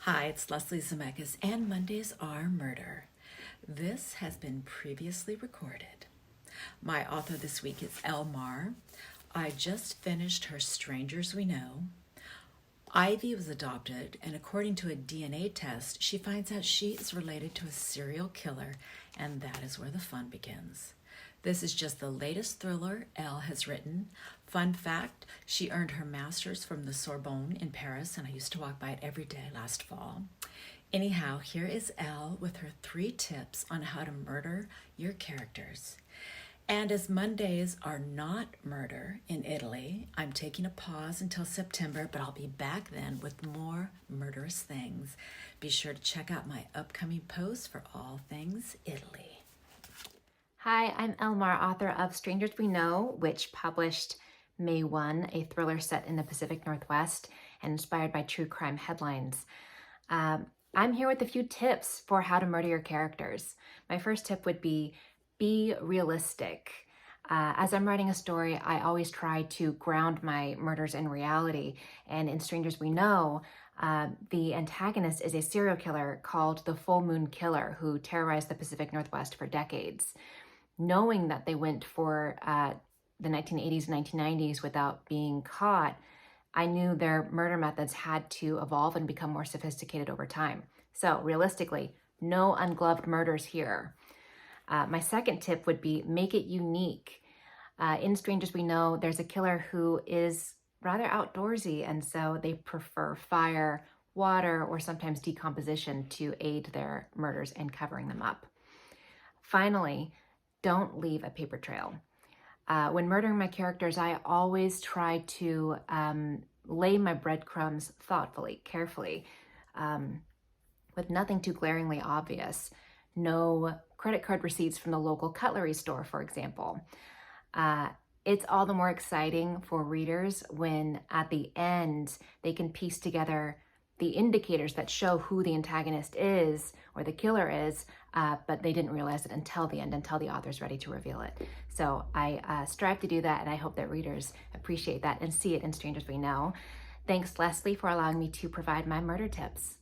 Hi, it's Leslie Zemeckis, and Mondays are murder. This has been previously recorded. My author this week is Elle Marr. I just finished her Strangers We Know. Ivy was adopted, and according to a DNA test, she finds out she is related to a serial killer, and that is where the fun begins. This is just the latest thriller Elle has written. Fun fact, she earned her master's from the Sorbonne in Paris, and I used to walk by it every day last fall. Anyhow, here is Elle with her 3 tips on how to murder your characters. And as Mondays are not murder in Italy, I'm taking a pause until September, but I'll be back then with more murderous things. Be sure to check out my upcoming posts for all things Italy. Hi, I'm Elle Marr, author of Strangers We Know, which published May 1, a thriller set in the Pacific Northwest and inspired by true crime headlines. I'm here with a few tips for how to murder your characters. My first tip would be realistic. As I'm writing a story, I always try to ground my murders in reality. And in Strangers We Know, the antagonist is a serial killer called the Full Moon Killer who terrorized the Pacific Northwest for decades. Knowing that they went for the 1980s and 1990s without being caught, I knew their murder methods had to evolve and become more sophisticated over time. So realistically, no ungloved murders here. My second tip would be make it unique. In Strangers We Know, there's a killer who is rather outdoorsy, and so they prefer fire, water, or sometimes decomposition to aid their murders in covering them up. Finally, don't leave a paper trail. When murdering my characters, I always try to lay my breadcrumbs thoughtfully, carefully, with nothing too glaringly obvious. No credit card receipts from the local cutlery store, for example. It's all the more exciting for readers when at the end they can piece together the indicators that show who the antagonist is or the killer is, but they didn't realize it until the end, until the author's ready to reveal it. So I strive to do that, and I hope that readers appreciate that and see it in Strangers We Know. Thanks, Leslie, for allowing me to provide my murder tips.